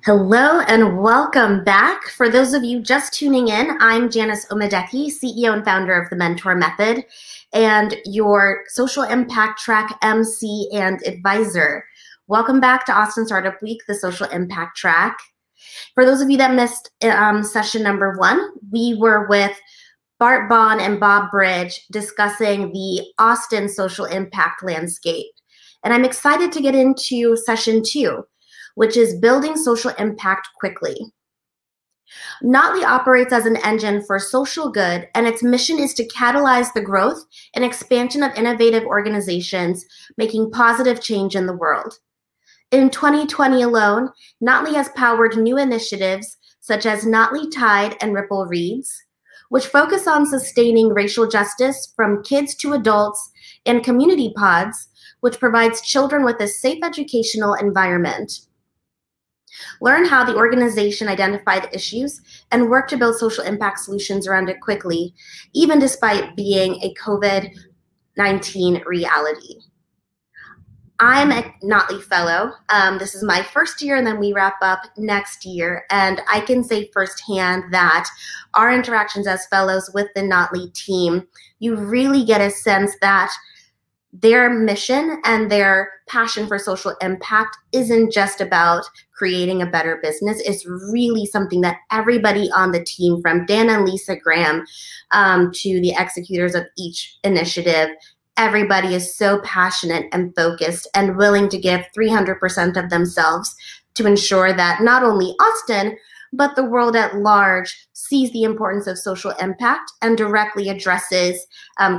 Hello and welcome back. For those of you just tuning in, I'm Janice Omedeki, CEO and founder of the Mentor Method, and your social impact track MC and advisor. Welcome back to Austin Startup Week, the social impact track. For those of you that missed session number 1, we were with Bart Bond and Bob Bridge discussing the Austin social impact landscape. And I'm excited to get into session 2, which is building social impact quickly. Notley operates as an engine for social good, and its mission is to catalyze the growth and expansion of innovative organizations making positive change in the world. In 2020 alone, Notley has powered new initiatives such as Notley Tide and Ripple Reads, which focus on sustaining racial justice from kids to adults, and Community Pods, which provides children with a safe educational environment. Learn how the organization identified issues and worked to build social impact solutions around it quickly, even despite being a COVID-19 reality. I'm a Notley Fellow. This is my first year, and then we wrap up next year. And I can say firsthand that our interactions as fellows with the Notley team, you really get a sense that their mission and their passion for social impact isn't just about creating a better business. It's really something that everybody on the team, from Dan and Lisa Graham to the executors of each initiative, everybody is so passionate and focused and willing to give 300% of themselves to ensure that not only Austin, but the world at large sees the importance of social impact and directly addresses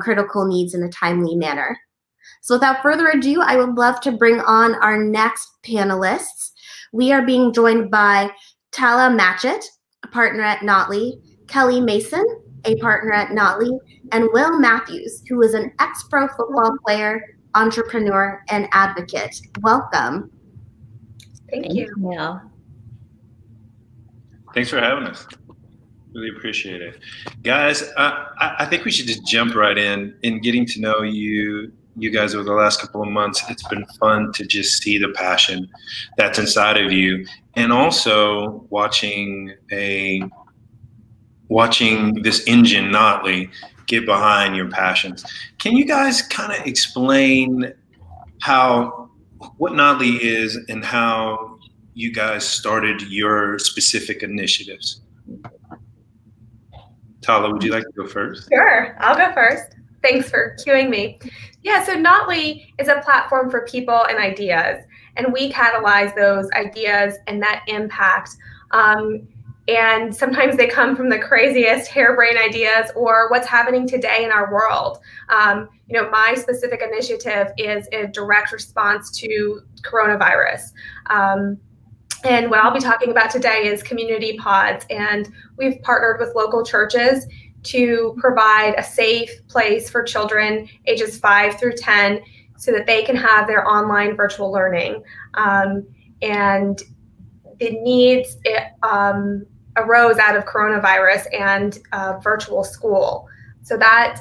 critical needs in a timely manner. So without further ado, I would love to bring on our next panelists. We are being joined by Tala Matchett, a partner at Notley, Kelly Mason, a partner at Notley, and Will Matthews, who is an ex-pro football player, entrepreneur, and advocate. Welcome. Thank you. Thanks for having us. Really appreciate it. Guys, I think we should just jump right in getting to know you guys over the last couple of months. It's been fun to just see the passion that's inside of you, and also watching this engine Notley get behind your passions. Can you guys kind of explain what Notley is and how you guys started your specific initiatives? Tala, would you like to go first? Sure, I'll go first. Thanks for cueing me. Yeah, so Notley is a platform for people and ideas, and we catalyze those ideas and that impact. And sometimes they come from the craziest harebrained ideas or what's happening today in our world. My specific initiative is a direct response to coronavirus. And what I'll be talking about today is Community Pods, and we've partnered with local churches to provide a safe place for children ages 5 through 10 so that they can have their online virtual learning. And the needs arose out of coronavirus and virtual school. So that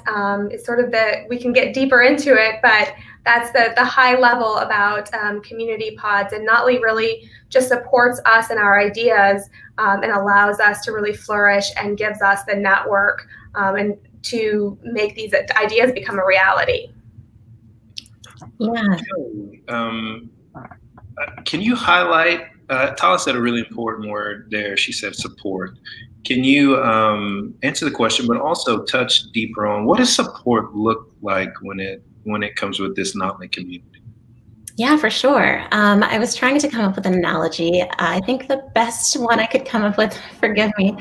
is sort of we can get deeper into it, but that's the high level about Community Pods. And Notley really just supports us and our ideas and allows us to really flourish and gives us the network and to make these ideas become a reality. Yeah. Can you highlight, Tala said a really important word there. She said support. Can you answer the question, but also touch deeper on what does support look like when it comes with this Notley community? Yeah, for sure. I was trying to come up with an analogy. I think the best one I could come up with, forgive me,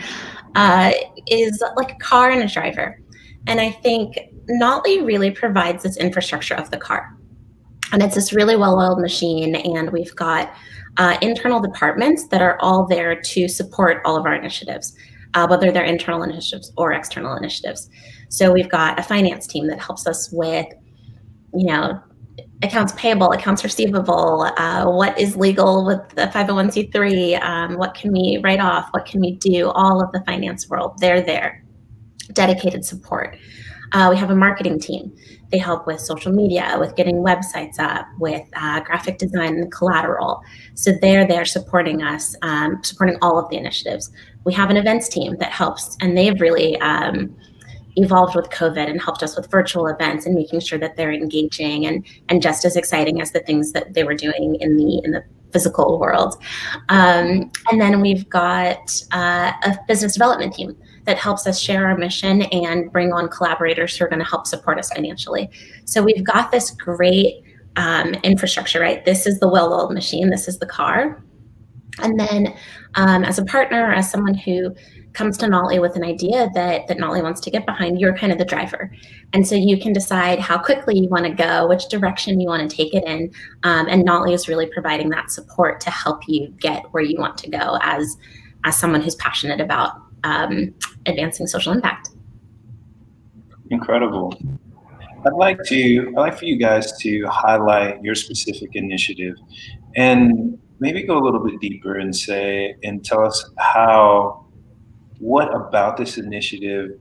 is like a car and a driver. And I think Notley really provides this infrastructure of the car. And it's this really well-oiled machine, and we've got internal departments that are all there to support all of our initiatives, whether they're internal initiatives or external initiatives. So we've got a finance team that helps us with, accounts payable, accounts receivable, what is legal with the 501c3, what can we write off, what can we do, all of the finance world, they're there, dedicated support. We have a marketing team. They help with social media, with getting websites up, with graphic design and collateral. So they're there supporting us, supporting all of the initiatives. We have an events team that helps, and they've really evolved with COVID and helped us with virtual events and making sure that they're engaging and just as exciting as the things that they were doing in the physical world. And then we've got a business development team that helps us share our mission and bring on collaborators who are going to help support us financially. So we've got this great infrastructure, right? This is the well-oiled machine. This is the car. And then as a partner, as someone who comes to Notley with an idea that Notley wants to get behind, you're kind of the driver. And so you can decide how quickly you want to go, which direction you want to take it in. And Notley is really providing that support to help you get where you want to go as someone who's passionate about advancing social impact. Incredible. I'd like for you guys to highlight your specific initiative and maybe go a little bit deeper and tell us what about this initiative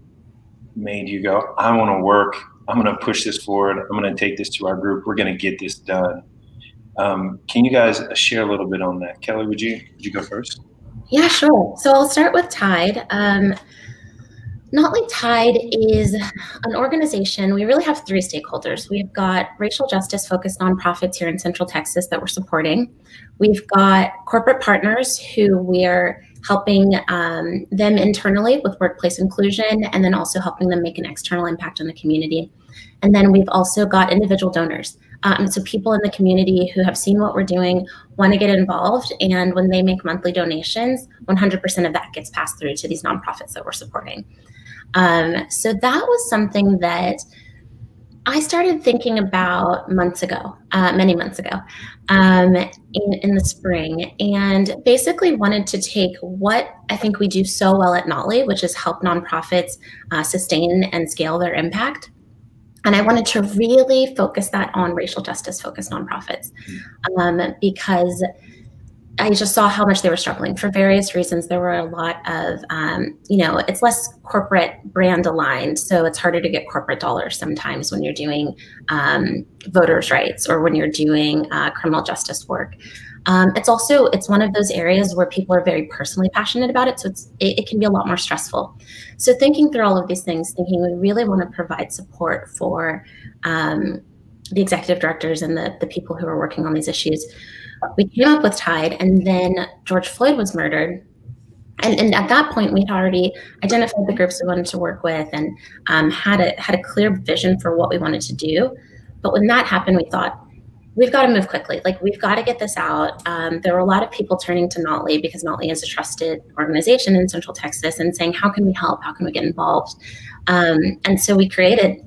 made you go, I want to work, I'm going to push this forward, I'm going to take this to our group, we're going to get this done. Can you guys share a little bit on that? Kelly, would you go first? Yeah, sure. So I'll start with Tide. Notley Tide is an organization. We really have three stakeholders. We've got racial justice focused nonprofits here in Central Texas that we're supporting. We've got corporate partners who we're helping them internally with workplace inclusion, and then also helping them make an external impact on the community. And then we've also got individual donors. So people in the community who have seen what we're doing, want to get involved, and when they make monthly donations, 100% of that gets passed through to these nonprofits that we're supporting. So that was something that I started thinking about months ago, many months ago, in the spring, and basically wanted to take what I think we do so well at Notley, which is help nonprofits sustain and scale their impact. And I wanted to really focus that on racial justice focused nonprofits, because I just saw how much they were struggling for various reasons. There were a lot of, it's less corporate brand aligned. So it's harder to get corporate dollars sometimes when you're doing voters' rights or when you're doing criminal justice work. It's one of those areas where people are very personally passionate about it. So it can be a lot more stressful. So thinking through all of these things, thinking we really want to provide support for the executive directors and the people who are working on these issues. We came up with Tide, and then George Floyd was murdered. And at that point, we'd already identified the groups we wanted to work with and had a clear vision for what we wanted to do. But when that happened, we thought, we've got to move quickly. Like, we've got to get this out. There were a lot of people turning to Notley because Notley is a trusted organization in Central Texas and saying, how can we help? How can we get involved? And so we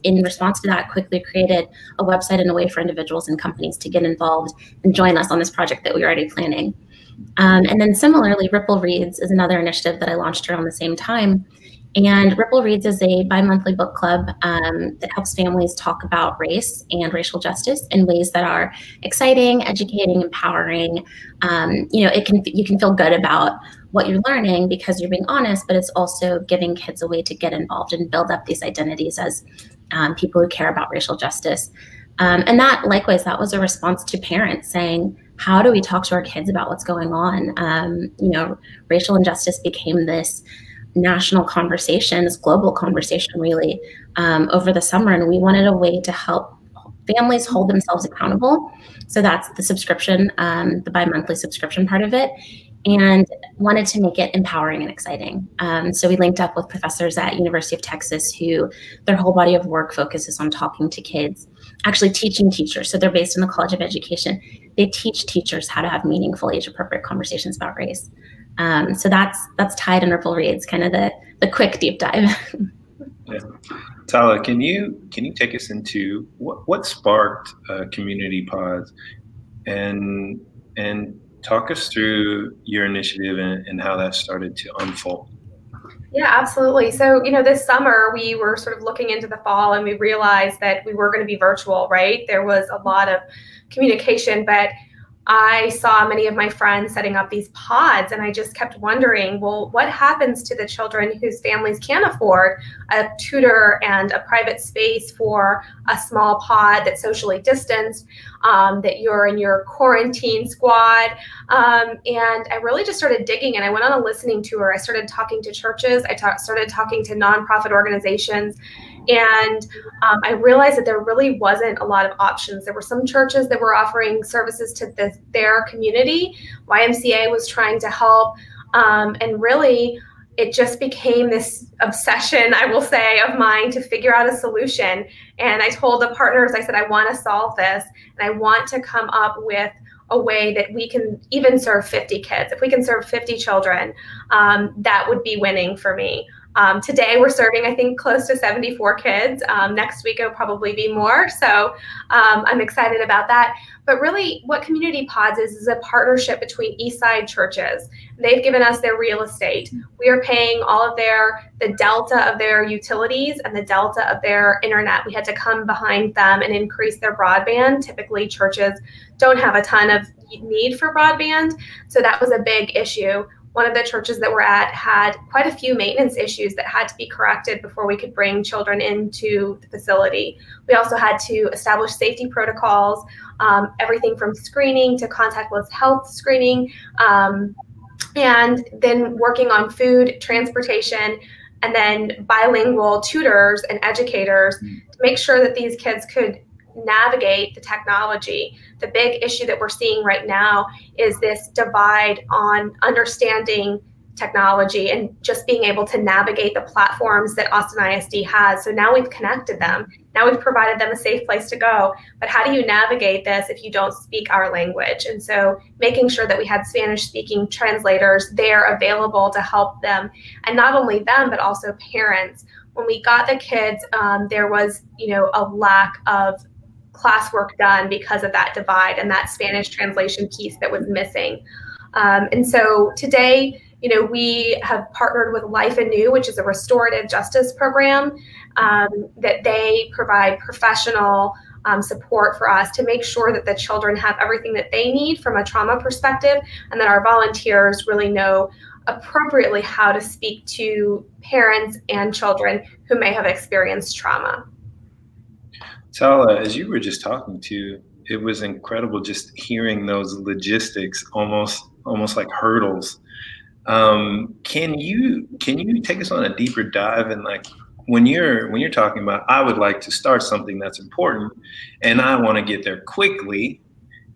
in response to that, quickly created a website and a way for individuals and companies to get involved and join us on this project that we were already planning. And then similarly, Ripple Reads is another initiative that I launched around the same time. And Ripple Reads is a bi-monthly book club that helps families talk about race and racial justice in ways that are exciting, educating, empowering. You can feel good about what you're learning because you're being honest, but it's also giving kids a way to get involved and build up these identities as people who care about racial justice. And that, likewise, that was a response to parents saying, how do we talk to our kids about what's going on? Racial injustice became this national conversation, this global conversation, really, over the summer. And we wanted a way to help families hold themselves accountable. So that's the subscription, the bi-monthly subscription part of it, and wanted to make it empowering and exciting. So we linked up with professors at University of Texas who their whole body of work focuses on talking to kids, actually teaching teachers. So they're based in the College of Education. They teach teachers how to have meaningful, age-appropriate conversations about race. So that's Tide and Ripple Reads, kind of the quick deep dive. Yeah. Tala, can you take us into what sparked Community Pods, and talk us through your initiative and how that started to unfold? Yeah, absolutely. So, this summer we were sort of looking into the fall, and we realized that we were going to be virtual, right? There was a lot of communication, but I saw many of my friends setting up these pods, and I just kept wondering, well, what happens to the children whose families can't afford a tutor and a private space for a small pod that's socially distanced, that you're in your quarantine squad? And I really just started digging, and I went on a listening tour. I started talking to churches. I started talking to nonprofit organizations. And I realized that there really wasn't a lot of options. There were some churches that were offering services to their community. YMCA was trying to help. And really, it just became this obsession, I will say, of mine to figure out a solution. And I told the partners, I said, I want to solve this. And I want to come up with a way that we can even serve 50 kids. If we can serve 50 children, that would be winning for me. Today we're serving, I think, close to 74 kids. Next week it'll probably be more. So I'm excited about that. But really what Community Pods is a partnership between Eastside churches. They've given us their real estate. We are paying all of the delta of their utilities and the delta of their internet. We had to come behind them and increase their broadband. Typically churches don't have a ton of need for broadband. So that was a big issue. One of the churches that we're at had quite a few maintenance issues that had to be corrected before we could bring children into the facility. We also had to establish safety protocols, everything from screening to contactless health screening, and then working on food, transportation, and then bilingual tutors and educators to make sure that these kids could navigate the technology. The big issue that we're seeing right now is this divide on understanding technology and just being able to navigate the platforms that Austin ISD has. So now we've connected them. Now we've provided them a safe place to go. But how do you navigate this if you don't speak our language? And so making sure that we had Spanish-speaking translators there available to help them, and not only them, but also parents. When we got the kids, there was, a lack of classwork done because of that divide and that Spanish translation piece that was missing. And so today, we have partnered with Life Anew, which is a restorative justice program that they provide professional support for us to make sure that the children have everything that they need from a trauma perspective, and that our volunteers really know appropriately how to speak to parents and children who may have experienced trauma. Tala, as you were just talking to, it was incredible just hearing those logistics, almost like hurdles. Can you take us on a deeper dive and when you're talking about, I would like to start something that's important and I want to get there quickly,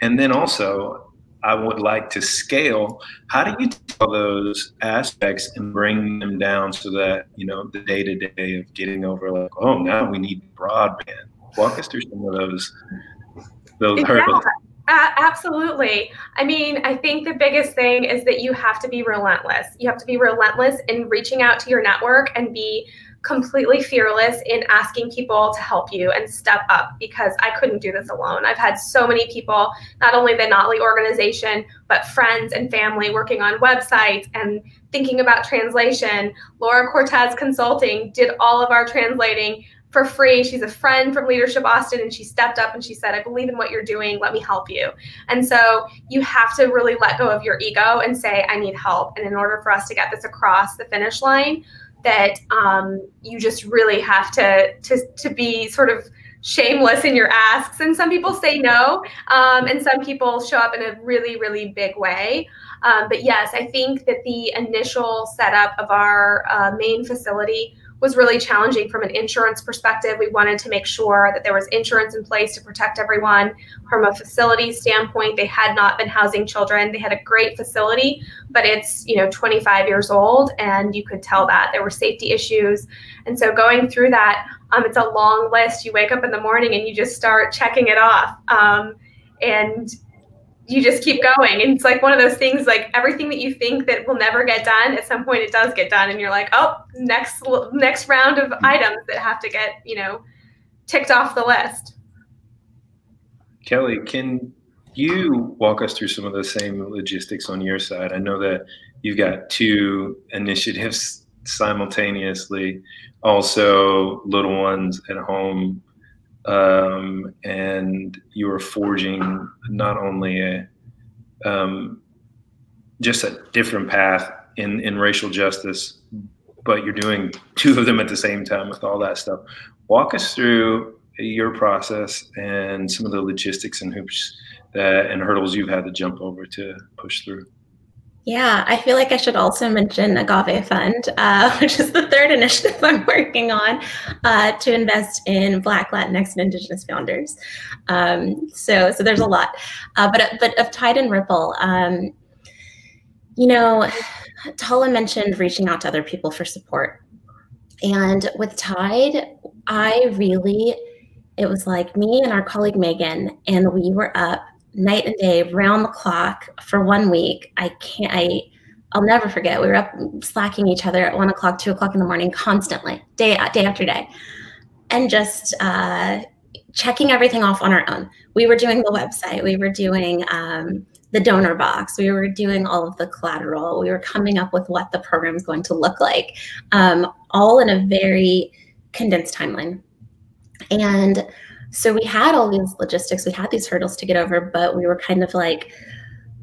and then also I would like to scale. How do you tell those aspects and bring them down so that, the day-to-day of getting over now we need broadband? Walk us through some of those hurdles. Absolutely. I mean, I think the biggest thing is that you have to be relentless. You have to be relentless in reaching out to your network and be completely fearless in asking people to help you and step up, because I couldn't do this alone. I've had so many people, not only the Notley organization, but friends and family working on websites and thinking about translation. Laura Cortez Consulting did all of our translating for free. She's a friend from Leadership Austin, and she stepped up and she said, I believe in what you're doing. Let me help you. And so you have to really let go of your ego and say, I need help. And in order for us to get this across the finish line, that you just really have to be sort of shameless in your asks. And some people say no, and some people show up in a really, really big way. But yes, I think that the initial setup of our main facility was really challenging from an insurance perspective. We wanted to make sure that there was insurance in place to protect everyone. From a facility standpoint, they had not been housing children. They had a great facility, but it's 25 years old, and you could tell that there were safety issues. And so going through that, it's a long list. You wake up in the morning and you just start checking it off, and you just keep going. And it's like one of those things, like everything that you think that will never get done, at some point it does get done. And you're like, oh, next round of items that have to get, ticked off the list. Kelly, can you walk us through some of the same logistics on your side? I know that you've got 2 initiatives simultaneously, also little ones at home. And you are forging not only just a different path in racial justice, but you're doing two of them at the same time with all that stuff. Walk us through your process and some of the logistics and hoops and hurdles you've had to jump over to push through. Yeah, I feel like I should also mention Agave Fund, which is the third initiative I'm working on to invest in Black, Latinx, and Indigenous founders. So there's a lot, but of Tide and Ripple, you know, Tala mentioned reaching out to other people for support, and with Tide, it was like me and our colleague Megan, and we were up night and day, round the clock for 1 week. I'll never forget. We were up slacking each other at 1 o'clock, 2 o'clock in the morning, constantly, day after day, and just checking everything off on our own. We were doing the website. We were doing the donor box. We were doing all of the collateral. We were coming up with what the program is going to look like, all in a very condensed timeline. And so we had all these logistics, we had these hurdles to get over, but we were kind of like,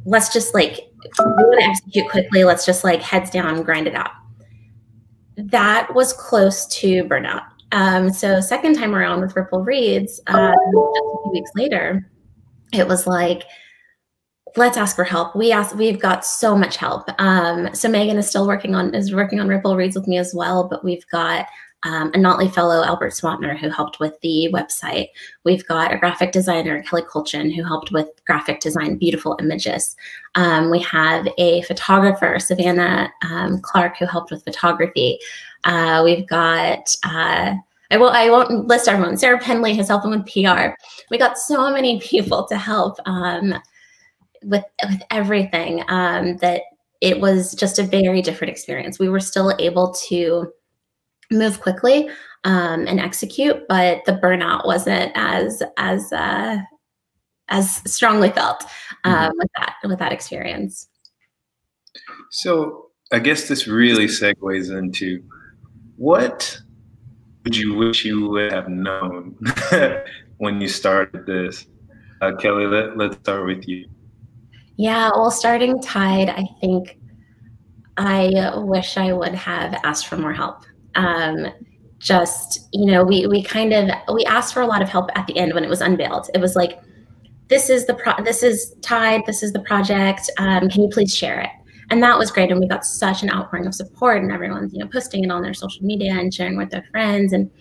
let's just like, we want to execute quickly. Let's just like heads down, grind it out. That was close to burnout. So second time around with Ripple Reads, just a few weeks later, it was like, let's ask for help. We've got so much help. So Megan is working on Ripple Reads with me as well, but we've got a Notley Fellow, Albert Swantner, who helped with the website. We've got a graphic designer, Kelly Colchin, who helped with graphic design, beautiful images. We have a photographer, Savannah Clark, who helped with photography. We've got, I won't list everyone. Sarah Penley has helped with PR. We got so many people to help with everything that it was just a very different experience. We were still able to move quickly and execute, but the burnout wasn't as strongly felt with that experience. So I guess this really segues into, what would you wish you would have known when you started this? Kelly, let's start with you. Yeah, well, starting Tide, I think I wish I would have asked for more help. Just, you know, we asked for a lot of help at the end when it was unveiled. It was like, this is Tide, this is the project. Can you please share it? And that was great. And we got such an outpouring of support, and everyone's, you know, posting it on their social media and sharing with their friends. And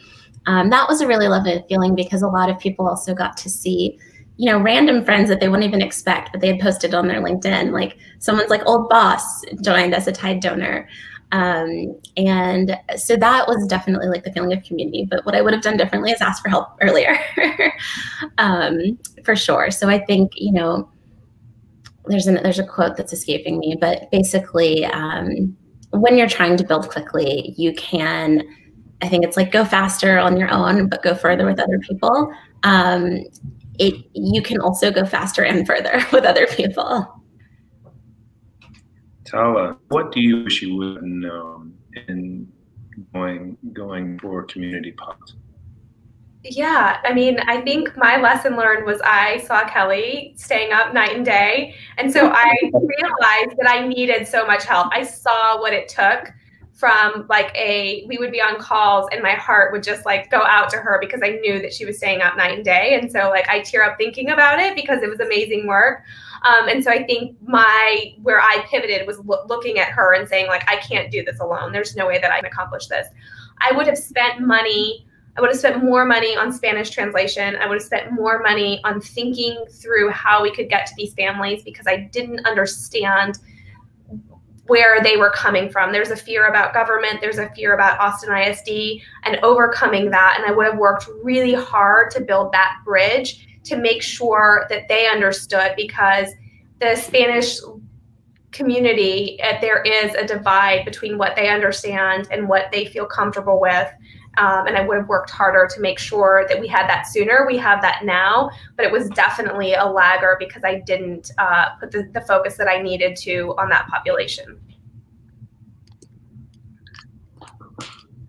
that was a really lovely feeling, because a lot of people also got to see, you know, random friends that they wouldn't even expect, but they had posted on their LinkedIn, like someone's like old boss joined as a Tide donor. And so that was definitely like the feeling of community. But what I would have done differently is ask for help earlier, for sure. So I think, you know, there's a quote that's escaping me, but basically, when you're trying to build quickly, you can, I think it's like, go faster on your own, but go further with other people. You can also go faster and further with other people. Tala, what do you wish you would have known in going for community pods? Yeah, I mean, I think my lesson learned was I saw Kelly staying up night and day. And so I realized that I needed so much help. I saw what it took from like we would be on calls and my heart would just like go out to her, because I knew that she was staying up night and day. And so like I tear up thinking about it, because it was amazing work. And so I think where I pivoted was looking at her and saying like, I can't do this alone. There's no way that I can accomplish this. I would have spent more money on Spanish translation. I would have spent more money on thinking through how we could get to these families, because I didn't understand where they were coming from. There's a fear about government. There's a fear about Austin ISD, and overcoming that. And I would have worked really hard to build that bridge to make sure that they understood, because the Spanish community, there is a divide between what they understand and what they feel comfortable with. And I would have worked harder to make sure that we had that sooner. We have that now, but it was definitely a lagger because I didn't put the focus that I needed to on that population.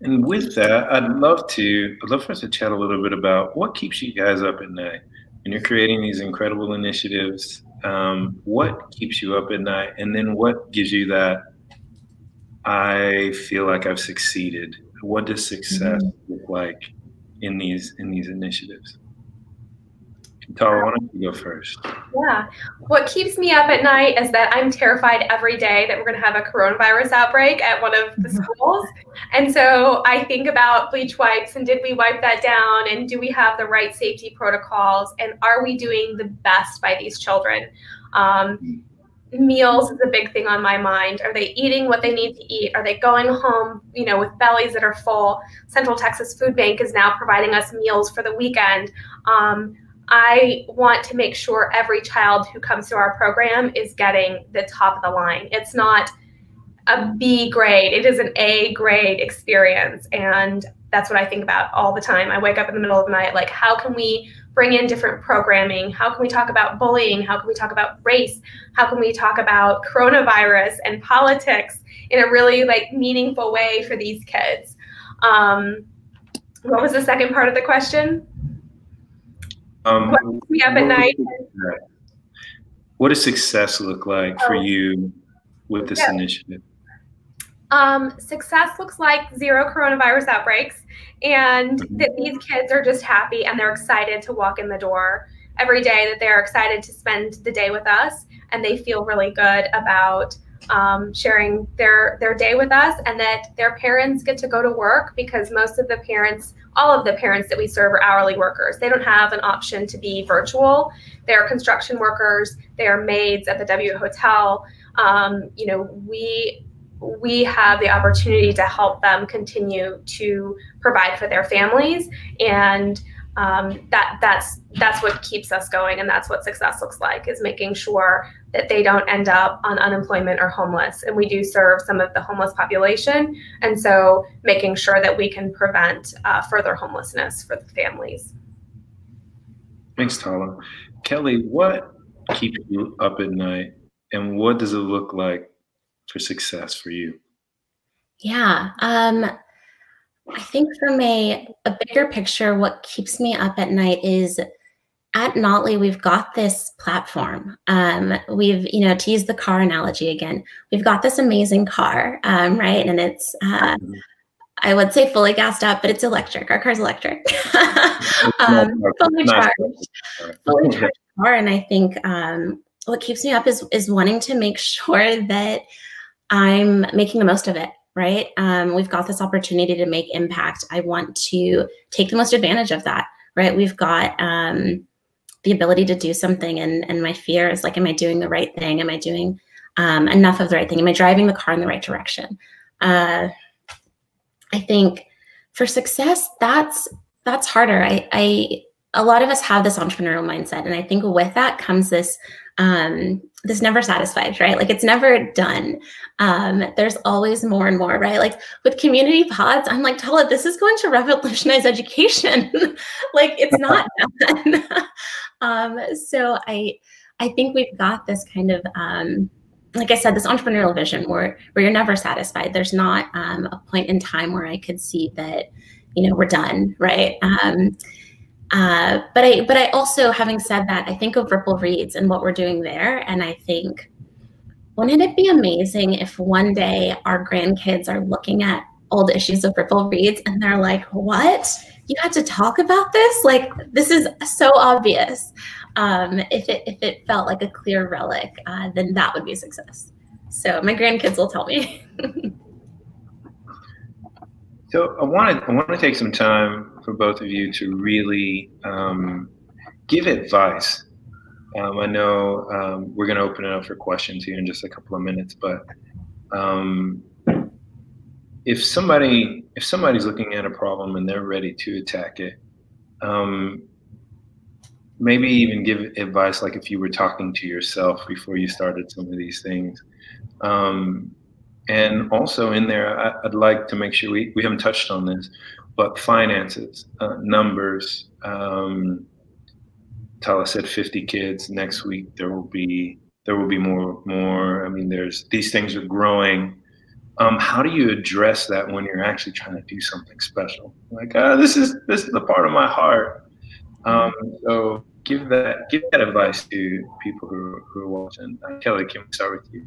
And with that, I'd love for us to chat a little bit about what keeps you guys up at night. And you're creating these incredible initiatives, what keeps you up at night? And then what gives you that, I feel like I've succeeded? What does success look like in these initiatives? Tara, why don't you go first? Yeah. What keeps me up at night is that I'm terrified every day that we're going to have a coronavirus outbreak at one of the schools. And so I think about bleach wipes and did we wipe that down? And do we have the right safety protocols? And are we doing the best by these children? Meals is a big thing on my mind. Are they eating what they need to eat? Are they going home, you know, with bellies that are full? Central Texas Food Bank is now providing us meals for the weekend. I want to make sure every child who comes to our program is getting the top of the line. It's not a B grade, it is an A grade experience. And that's what I think about all the time. I wake up in the middle of the night, like, how can we bring in different programming? How can we talk about bullying? How can we talk about race? How can we talk about coronavirus and politics in a really like meaningful way for these kids? What was the second part of the question? What keeps me up at night? What does success look like for you with this initiative? Success looks like 0 coronavirus outbreaks, and that these kids are just happy and they're excited to walk in the door every day, that they're excited to spend the day with us, and they feel really good about sharing their day with us, and that their parents get to go to work, because most of the parents, all of the parents that we serve are hourly workers. They don't have an option to be virtual. They're construction workers, they are maids at the W Hotel. You know, we have the opportunity to help them continue to provide for their families, and that's what keeps us going, and that's what success looks like, is making sure that they don't end up on unemployment or homeless. And we do serve some of the homeless population, and so making sure that we can prevent further homelessness for the families. Thanks, Tala. Kelly, what keeps you up at night, and what does it look like for success for you? Yeah, I think from a bigger picture, what keeps me up at night is at Notley, we've got this platform. We've, you know, to use the car analogy again, we've got this amazing car, right? And it's, I would say fully gassed up, but it's electric. Our car's electric. Fully charged car. And I think what keeps me up is wanting to make sure that I'm making the most of it. Right? We've got this opportunity to make impact. I want to take the most advantage of that, right? We've got the ability to do something, and my fear is like, am I doing the right thing? Am I doing enough of the right thing? Am I driving the car in the right direction? I think for success, that's harder. A lot of us have this entrepreneurial mindset, and I think with that comes this this never satisfied, right? Like, it's never done. There's always more and more, right? Like with community pods, I'm like, Tala, this is going to revolutionize education. Like, it's not done. So I think we've got this kind of, like I said, this entrepreneurial vision where you're never satisfied. There's not a point in time where I could see that, you know, we're done, right? But I also, having said that, I think of Ripple Reads and what we're doing there. And I think, wouldn't it be amazing if one day our grandkids are looking at old issues of Ripple Reads and they're like, what? You had to talk about this? Like, this is so obvious. If it felt like a clear relic, then that would be a success. So my grandkids will tell me. So I want to take some time for both of you to really give advice. I know we're going to open it up for questions here in just a couple of minutes, but if somebody's looking at a problem and they're ready to attack it, maybe even give advice like if you were talking to yourself before you started some of these things. And also in there, I'd like to make sure we haven't touched on this, but finances, numbers. Tala said 50 kids. Next week there will be more. I mean, these things are growing. How do you address that when you're actually trying to do something special? Like, this is the part of my heart. So give that advice to people who are watching. Kelly, can we start with you?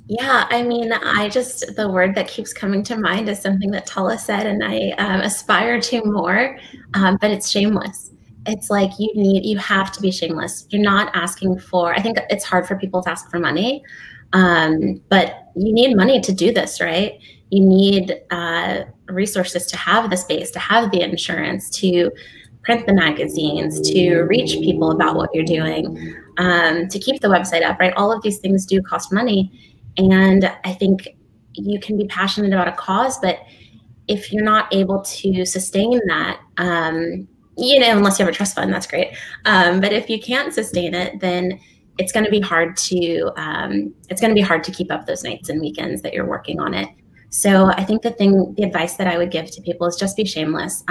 Yeah, I mean, the word that keeps coming to mind is something that Tala said, and I aspire to more, but it's shameless. It's like you have to be shameless. You're not asking for, I think it's hard for people to ask for money, but you need money to do this, right? You need resources to have the space, to have the insurance, to print the magazines, to reach people about what you're doing, to keep the website up, right? All of these things do cost money. And I think you can be passionate about a cause, but if you're not able to sustain that, unless you have a trust fund, that's great. But if you can't sustain it, then it's going to be hard to keep up those nights and weekends that you're working on it. So I think the advice that I would give to people is just be shameless.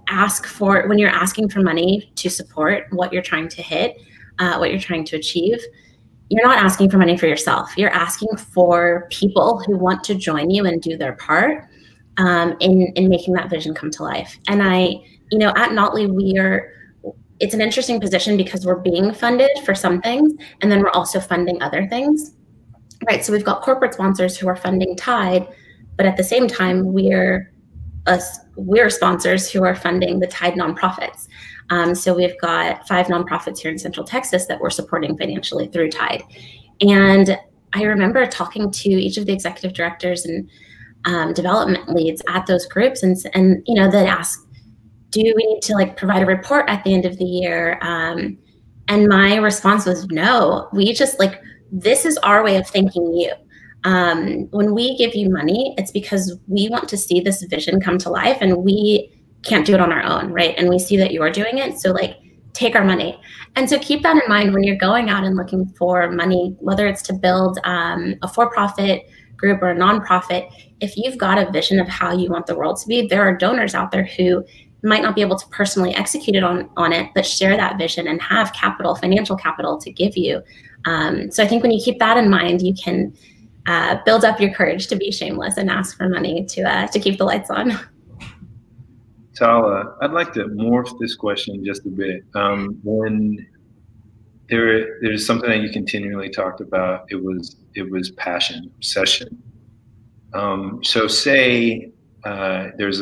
Ask for, when you're asking for money to support what you're trying to hit, what you're trying to achieve, you're not asking for money for yourself. You're asking for people who want to join you and do their part in making that vision come to life. And at Notley, it's an interesting position because we're being funded for some things, and then we're also funding other things, right? So we've got corporate sponsors who are funding Tide, but at the same time, we're sponsors who are funding the Tide nonprofits. So we've got 5 nonprofits here in Central Texas that we're supporting financially through Tide. And I remember talking to each of the executive directors and development leads at those groups, and they'd ask, do we need to provide a report at the end of the year? And my response was, no, we just this is our way of thanking you. When we give you money, it's because we want to see this vision come to life, and we can't do it on our own, right? And we see that you are doing it, so take our money. And so keep that in mind when you're going out and looking for money, whether it's to build a for-profit group or a nonprofit. If you've got a vision of how you want the world to be, there are donors out there who might not be able to personally execute it on it, but share that vision and have financial capital to give you. So I think when you keep that in mind, you can build up your courage to be shameless and ask for money to keep the lights on. Tala, I'd like to morph this question just a bit. When there's something that you continually talked about, it was passion, obsession. So say there's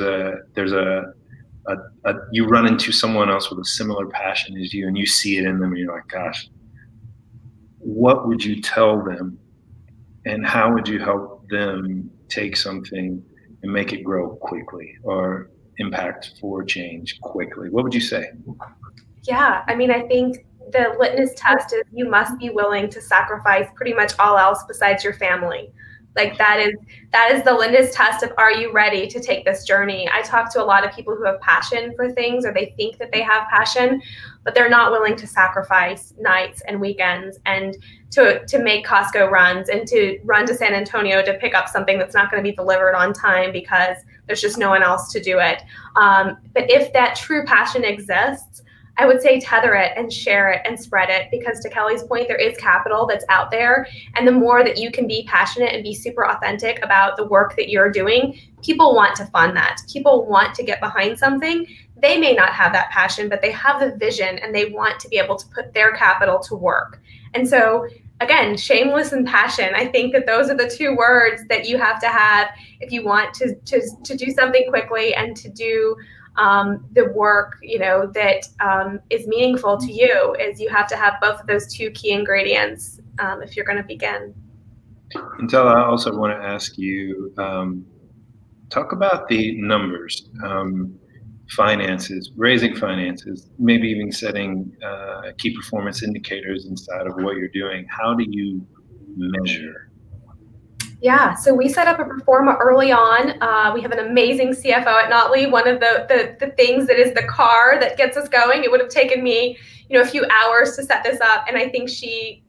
you run into someone else with a similar passion as you, and you see it in them, and you're like, gosh, what would you tell them, and how would you help them take something and make it grow quickly or impact for change quickly? What would you say? Yeah, I mean, I think the litmus test is you must be willing to sacrifice pretty much all else besides your family. That is the litmus test of, are you ready to take this journey? I talk to a lot of people who have passion for things, or they think that they have passion, but they're not willing to sacrifice nights and weekends and to make Costco runs and to run to San Antonio to pick up something that's not going to be delivered on time because there's just no one else to do it. But if that true passion exists, I would say tether it and share it and spread it, because to Kelly's point, there is capital that's out there. And the more that you can be passionate and be super authentic about the work that you're doing, people want to fund that. People want to get behind something. They may not have that passion, but they have the vision and they want to be able to put their capital to work. And so again, shameless and passion. I think that those are the 2 words that you have to have if you want to do something quickly and to do the work, that is meaningful to you. Is you have to have both of those 2 key ingredients if you're going to begin. And Tala, I also want to ask you, talk about the numbers, finances, raising finances, maybe even setting key performance indicators inside of what you're doing. How do you measure? Yeah, so we set up a performa early on. We have an amazing CFO at Notley. One of the things that is the car that gets us going. It would have taken me, a few hours to set this up, and I think she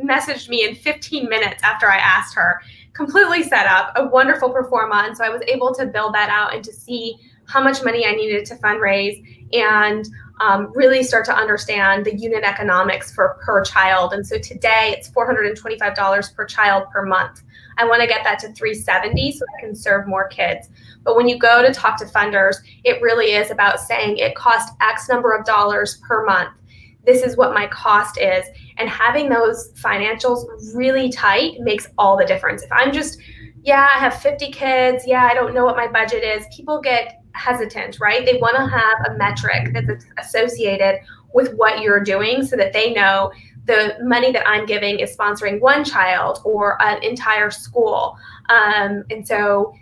messaged me in 15 minutes after I asked her. Completely set up, a wonderful performa, and so I was able to build that out and to see how much money I needed to fundraise and really start to understand the unit economics for per child. And so today it's $425 per child per month. I want to get that to $370 so I can serve more kids. But when you go to talk to funders, it really is about saying it costs X number of dollars per month. This is what my cost is. And having those financials really tight makes all the difference. If I'm just, yeah, I have 50 kids, yeah, I don't know what my budget is, people get hesitant, right? They want to have a metric that's associated with what you're doing so that they know the money that I'm giving is sponsoring one child or an entire school. And so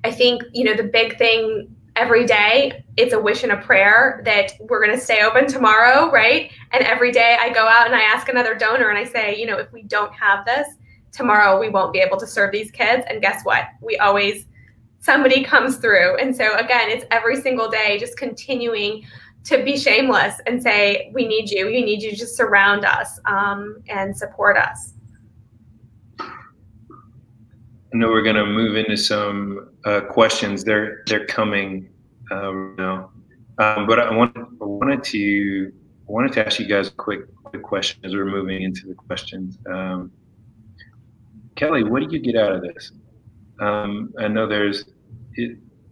I think, the big thing every day, it's a wish and a prayer that we're going to stay open tomorrow, right? And every day I go out and I ask another donor and I say, if we don't have this, tomorrow we won't be able to serve these kids. And guess what? Somebody comes through. And so again, it's every single day just continuing to be shameless and say, we need you to just surround us and support us. I know we're going to move into some questions. They're coming now, but I wanted to ask you guys a quick question as we're moving into the questions. Kelly, what do you get out of this? I know there's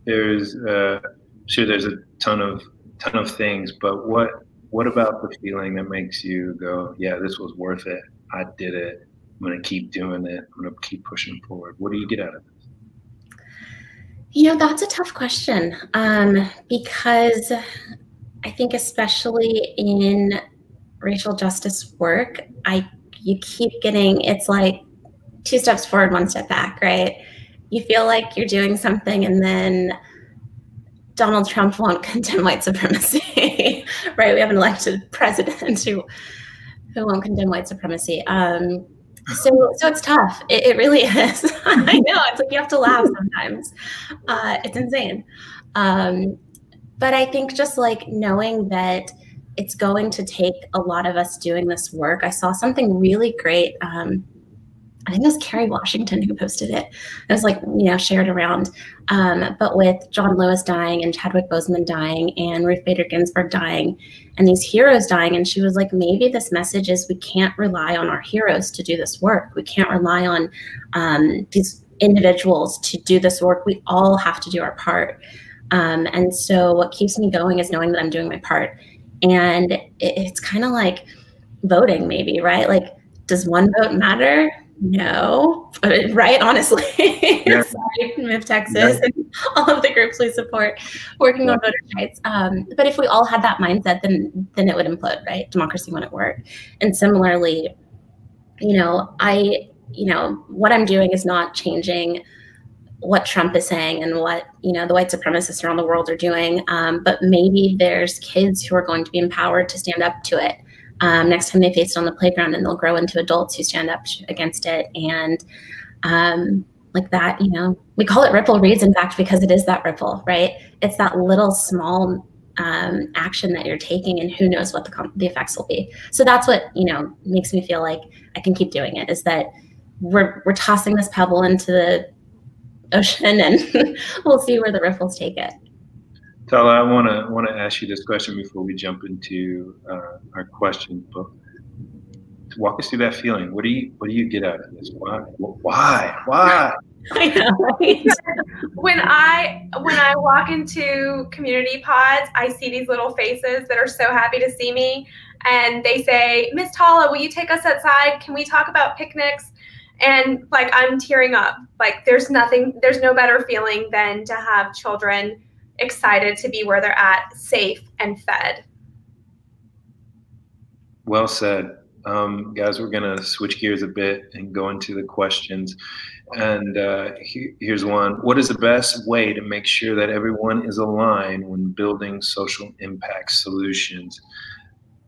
sure there's a ton of things, but what about the feeling that makes you go, yeah, this was worth it. I did it. I'm going to keep doing it. I'm going to keep pushing forward. What do you get out of this? That's a tough question because I think especially in racial justice work, you keep getting, it's like 2 steps forward, 1 step back, right? You feel like you're doing something and then Donald Trump won't condemn white supremacy, right? We have an elected president who won't condemn white supremacy. So it's tough. It really is. I know. It's like you have to laugh sometimes. It's insane. But I think just like knowing that it's going to take a lot of us doing this work. I saw something really great. I think it was Kerry Washington who posted it. It was like, shared around. But with John Lewis dying and Chadwick Boseman dying and Ruth Bader Ginsburg dying and these heroes dying. And she was like, maybe this message is we can't rely on our heroes to do this work. We can't rely on these individuals to do this work. We all have to do our part. And so what keeps me going is knowing that I'm doing my part. And it's kind of like voting maybe, right? Like, does one vote matter? No, right? Honestly, yeah. Sorry, MIV Texas and all of the groups we support working on voter rights. But if we all had that mindset, then it would implode, right? Democracy wouldn't work. And similarly, what I'm doing is not changing what Trump is saying and what, the white supremacists around the world are doing. But maybe there's kids who are going to be empowered to stand up to it. Next time they face it on the playground, and they'll grow into adults who stand up against it. And like that, we call it ripple reads, in fact, because it is that ripple, right? It's that little small action that you're taking, and who knows what the effects will be. So that's what, makes me feel like I can keep doing it, is that we're tossing this pebble into the ocean and we'll see where the ripples take it. Tala, I want to ask you this question before we jump into our questions. But walk us through that feeling. What do you get out of this? Why? I know, right? When I walk into community pods, I see these little faces that are so happy to see me, and they say, "Miss Tala, will you take us outside? Can we talk about picnics?" And like, I'm tearing up. Like, there's no better feeling than to have children excited to be where they're at, safe and fed. Well said. Guys, we're going to switch gears a bit and go into the questions. And here's one. What is the best way to make sure that everyone is aligned when building social impact solutions?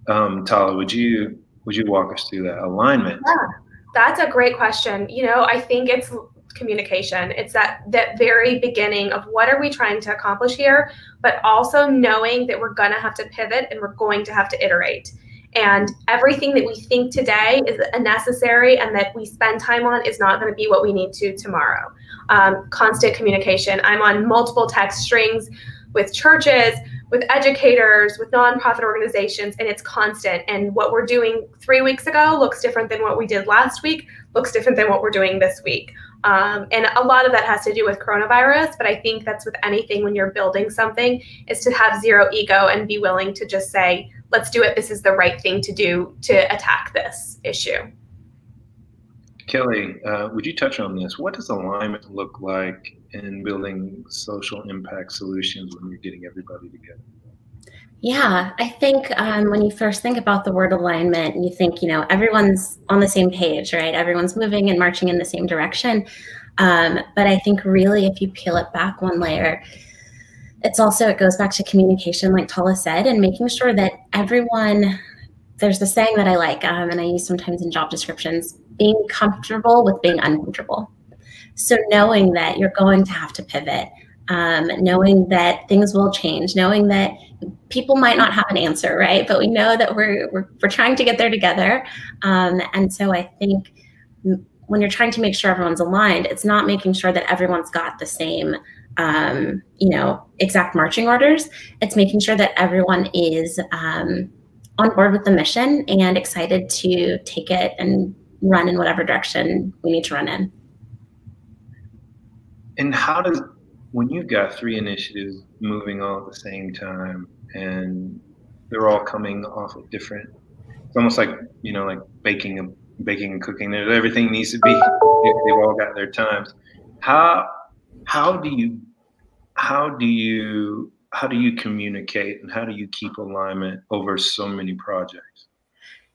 Tala, would you walk us through that alignment? Yeah, that's a great question. I think it's communication. It's that very beginning of what are we trying to accomplish here, but also knowing that we're going to have to pivot and we're going to have to iterate. And everything that we think today is necessary and that we spend time on is not going to be what we need to tomorrow. Constant communication. I'm on multiple text strings with churches, with educators, with nonprofit organizations, and it's constant. And what we're doing 3 weeks ago looks different than what we did last week, looks different than what we're doing this week. And a lot of that has to do with coronavirus, but I think that's with anything when you're building something, is to have zero ego and be willing to just say, let's do it. This is the right thing to do to attack this issue. Kelly, would you touch on this? What does alignment look like in building social impact solutions when you're getting everybody together? Yeah, I think when you first think about the word alignment, you think, everyone's on the same page, right? Everyone's moving and marching in the same direction. But I think really, if you peel it back one layer, it goes back to communication, like Tala said, and making sure that everyone, there's the saying that I like, and I use sometimes in job descriptions, being comfortable with being uncomfortable. So knowing that you're going to have to pivot, knowing that things will change, knowing that people might not have an answer, right? But we know that we're trying to get there together. And so I think when you're trying to make sure everyone's aligned, it's not making sure that everyone's got the same, exact marching orders. It's making sure that everyone is on board with the mission and excited to take it and run in whatever direction we need to run in. And when you've got 3 initiatives moving all at the same time and they're all coming off of different, it's almost like, like baking and cooking. Everything needs to be, they've all got their times. How do you communicate and how do you keep alignment over so many projects?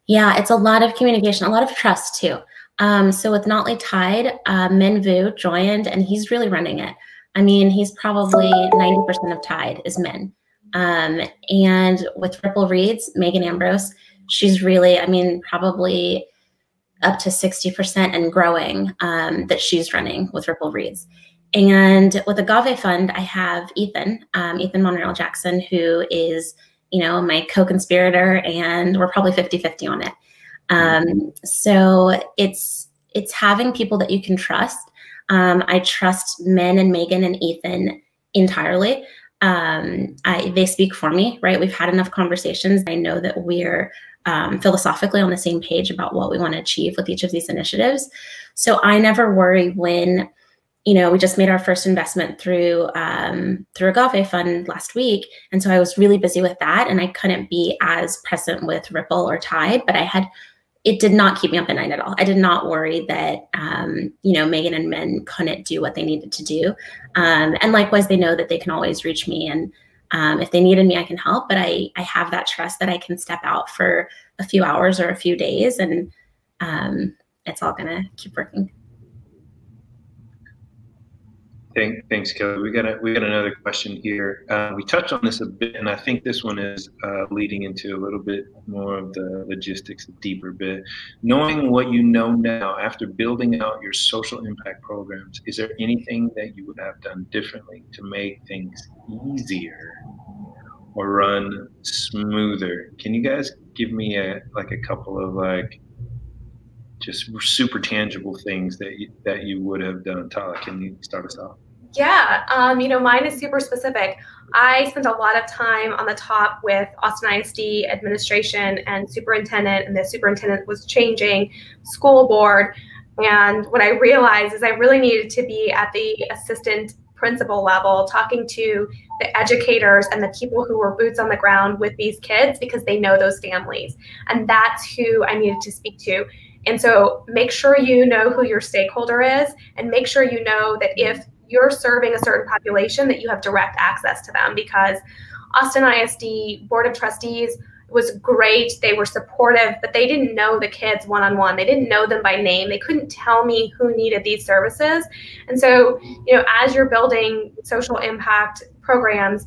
Yeah, it's a lot of communication, a lot of trust too. So with Notley Tide, Min Vu joined and he's really running it. I mean, he's probably 90% of Tide is Min. And with Ripple Reads, Megan Ambrose, she's really, probably up to 60% and growing that she's running with Ripple Reads. And with Agave Fund, I have Ethan Monreal Jackson, who is, my co-conspirator, and we're probably 50-50 on it. So it's having people that you can trust. I trust Min and Megan and Ethan entirely. They speak for me, right? We've had enough conversations. I know that we're philosophically on the same page about what we want to achieve with each of these initiatives. So I never worry when, we just made our first investment through Agave Fund last week. And so I was really busy with that and I couldn't be as present with Ripple or Tide, but it did not keep me up at night at all. I did not worry that, Megan and Min couldn't do what they needed to do. And likewise, they know that they can always reach me. And if they needed me, I can help. But I have that trust that I can step out for a few hours or a few days and it's all going to keep working. Thanks, Kelly. We got another question here. We touched on this a bit, and I think this one is leading into a little bit more of the logistics, a deeper bit. Knowing what you know now after building out your social impact programs, is there anything that you would have done differently to make things easier or run smoother? Can you guys give me a couple of just super tangible things that you would have done? Tala, can you start us off? Yeah, mine is super specific. I spent a lot of time on the top with Austin ISD administration and superintendent, and the superintendent was changing, school board. And what I realized is I really needed to be at the assistant principal level, talking to the educators and the people who were boots on the ground with these kids because they know those families. And that's who I needed to speak to. And so make sure you know who your stakeholder is and make sure you know that if you're serving a certain population that you have direct access to them, because Austin ISD Board of Trustees was great. They were supportive, but they didn't know the kids one-on-one. They didn't know them by name. They couldn't tell me who needed these services. And so, as you're building social impact programs,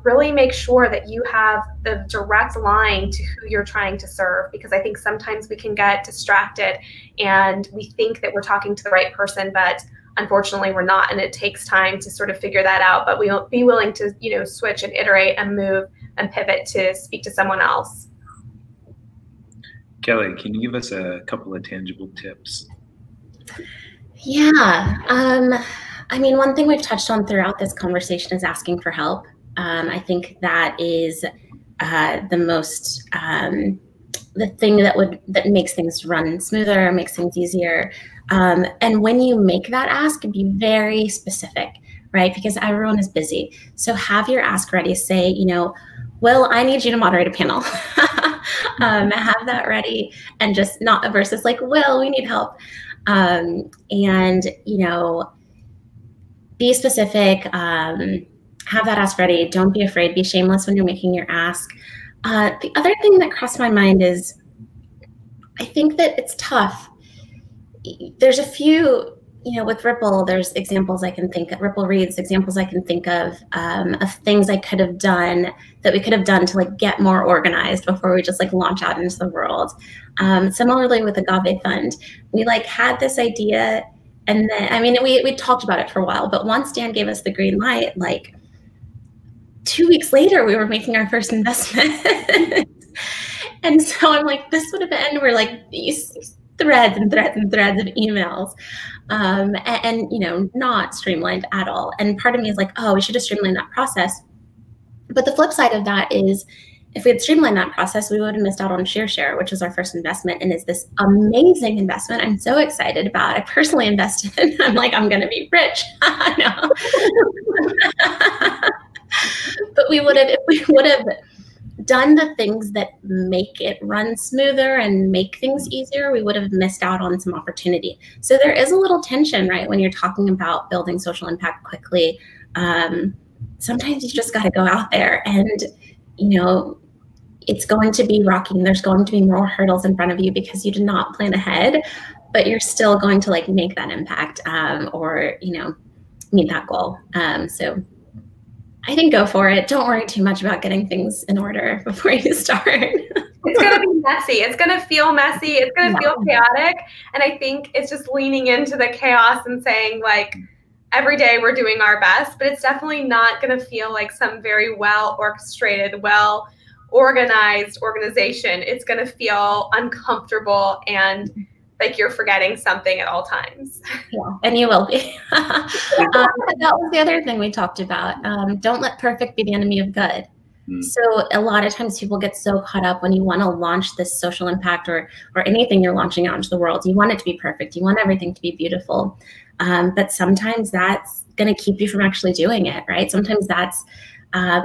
really make sure that you have the direct line to who you're trying to serve, because I think sometimes we can get distracted and we think that we're talking to the right person, but unfortunately we're not. And it takes time to sort of figure that out, but we'll be willing to, switch and iterate and move and pivot to speak to someone else. Kelly, can you give us a couple of tangible tips? Yeah. One thing we've touched on throughout this conversation is asking for help. I think that is the most the thing that makes things run smoother, makes things easier. And when you make that ask, be very specific, right? Because everyone is busy. So have your ask ready. Say, Will, I need you to moderate a panel. Have that ready, and just not versus like, Will, we need help. And be specific. Have that ask ready. Don't be afraid. Be shameless when you're making your ask. The other thing that crossed my mind is, I think that it's tough. There's a few, with Ripple, there's examples I can think of, Ripple Reads, examples I can think of things I could have done, that we could have done to like get more organized before we just like launch out into the world. Similarly with Agave Fund, we like had this idea, and then, we talked about it for a while, but once Dan gave us the green light, like 2 weeks later, we were making our first investment. And so I'm like, this would have been, we're like these threads and threads and threads of emails, and not streamlined at all. And part of me is like, oh, we should have streamlined that process. But the flip side of that is, if we had streamlined that process, we would have missed out on ShareShare, which was our first investment, and is this amazing investment I'm so excited about. I personally invested. I'm like, I'm going to be rich. No. But if we would have done the things that make it run smoother and make things easier, we would have missed out on some opportunity. So there is a little tension, right, when you're talking about building social impact quickly. Sometimes you just got to go out there, and it's going to be rocky, and there's going to be more hurdles in front of you because you did not plan ahead, but you're still going to like make that impact, or meet that goal. So I think go for it. Don't worry too much about getting things in order before you start. It's going to be messy. It's going to feel messy. It's going to feel chaotic. And I think it's just leaning into the chaos and saying, like, every day we're doing our best, but it's definitely not going to feel like some very well orchestrated, well organized organization. It's going to feel uncomfortable and like you're forgetting something at all times. Yeah, and you will be. That was the other thing we talked about. Don't let perfect be the enemy of good. So a lot of times people get so caught up when you want to launch this social impact or anything you're launching out into the world. You want it to be perfect. You want everything to be beautiful. But sometimes that's going to keep you from actually doing it, right? Sometimes that's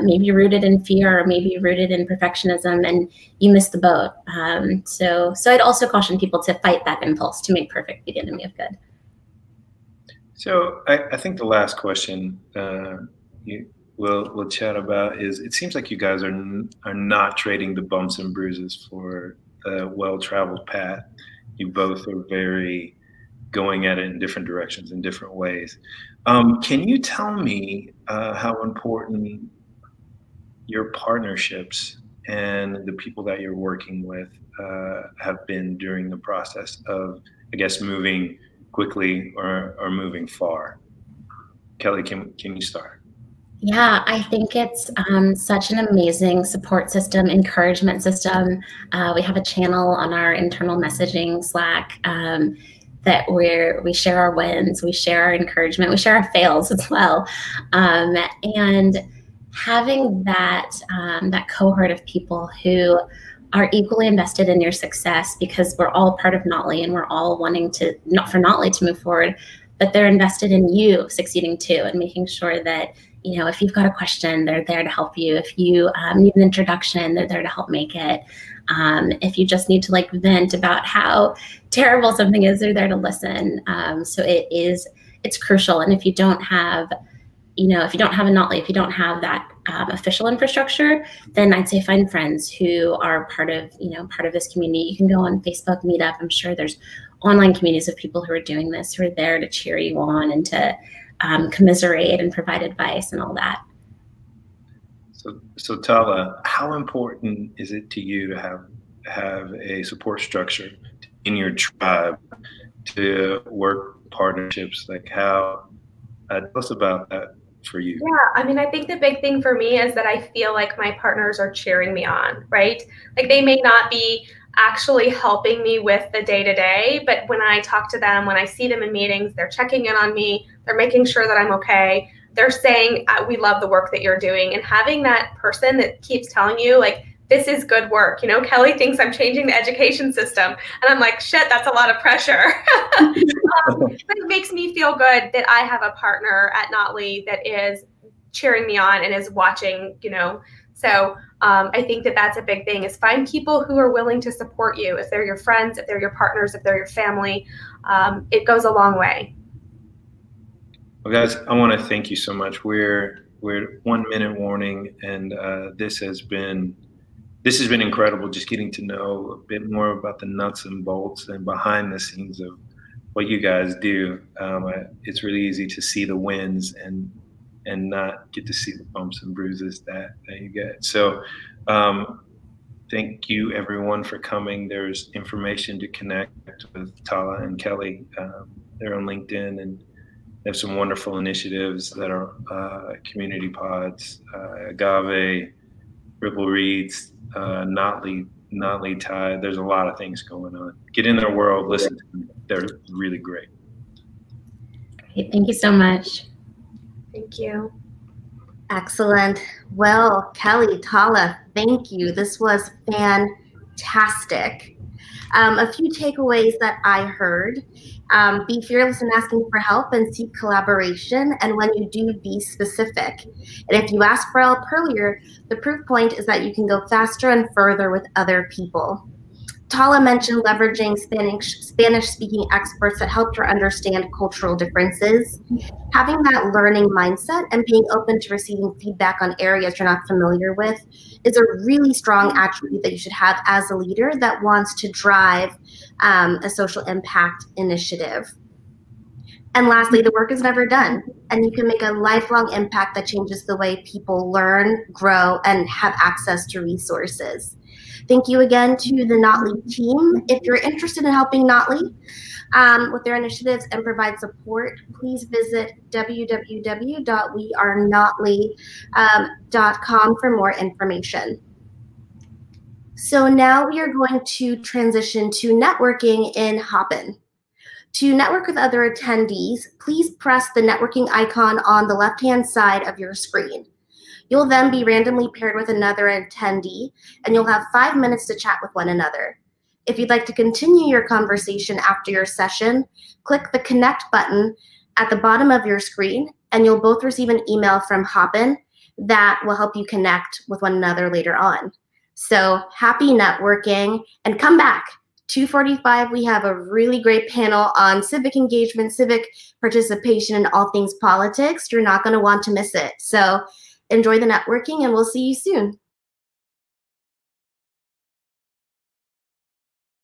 maybe rooted in fear, or maybe rooted in perfectionism, and you miss the boat. So I'd also caution people to fight that impulse to make perfect be the enemy of good. So I think the last question we'll chat about is, it seems like you guys are not trading the bumps and bruises for a well-traveled path. You both are very going at it in different directions, in different ways. Can you tell me how important your partnerships and the people that you're working with have been during the process of, I guess, moving quickly or moving far? Kelly, can you start? Yeah, I think it's such an amazing support system, encouragement system. We have a channel on our internal messaging Slack that we share our wins, we share our encouragement, we share our fails as well. And having that cohort of people who are equally invested in your success, because we're all part of Notley and we're all wanting to, not for Notley to move forward, but they're invested in you succeeding too, and making sure that, if you've got a question, they're there to help you. If you need an introduction, they're there to help make it. If you just need to like vent about how terrible something is, they're there to listen. So it's crucial. And if you don't have, if you don't have a Notley, if you don't have that official infrastructure, then I'd say find friends who are part of this community. You can go on Facebook Meetup. I'm sure there's online communities of people who are doing this, who are there to cheer you on and to commiserate and provide advice and all that. So Tala, how important is it to you to have a support structure in your tribe to work partnerships? Like tell us about that for you. Yeah, I think the big thing for me is that I feel like my partners are cheering me on, right? Like they may not be actually helping me with the day-to-day, but when I talk to them, when I see them in meetings, they're checking in on me, they're making sure that I'm okay. they're saying, we love the work that you're doing. And having that person that keeps telling you, like, this is good work. You know, Kelly thinks I'm changing the education system. And I'm like, shit, that's a lot of pressure. But it makes me feel good that I have a partner at Notley that is cheering me on and is watching, you know. So I think that that's a big thing, is find people who are willing to support you. If they're your friends, if they're your partners, if they're your family, it goes a long way. Well, guys, I want to thank you so much. We're 1 minute warning, and this has been incredible, just getting to know a bit more about the nuts and bolts and behind the scenes of what you guys do. It's really easy to see the wins and not get to see the bumps and bruises that you get. So thank you, everyone, for coming. There's information to connect with Tala and Kelly. They're on LinkedIn, and they have some wonderful initiatives that are community pods, Agave, Ripple Reads, Notley Tide. There's a lot of things going on. Get in their world, listen to them. They're really great. Great. Thank you so much. Thank you. Excellent. Well, Kelly, Tala, thank you. This was fantastic. A few takeaways that I heard. Be fearless in asking for help and seek collaboration. And when you do, be specific. And if you ask for help earlier, the proof point is that you can go faster and further with other people. Tala mentioned leveraging Spanish-speaking experts that helped her understand cultural differences. Having that learning mindset and being open to receiving feedback on areas you're not familiar with is a really strong attribute that you should have as a leader that wants to drive a social impact initiative. And lastly, the work is never done, and you can make a lifelong impact that changes the way people learn, grow, and have access to resources. Thank you again to the Notley team. If you're interested in helping Notley with their initiatives and provide support, please visit www.wearenotley.com for more information. So now we are going to transition to networking in Hopin. To network with other attendees, please press the networking icon on the left-hand side of your screen. You'll then be randomly paired with another attendee, and you'll have 5 minutes to chat with one another. If you'd like to continue your conversation after your session, click the Connect button at the bottom of your screen, and you'll both receive an email from Hopin that will help you connect with one another later on. So happy networking, and come back. 2:45, we have a really great panel on civic engagement, civic participation, and all things politics. You're not going to want to miss it. So enjoy the networking, and we'll see you soon.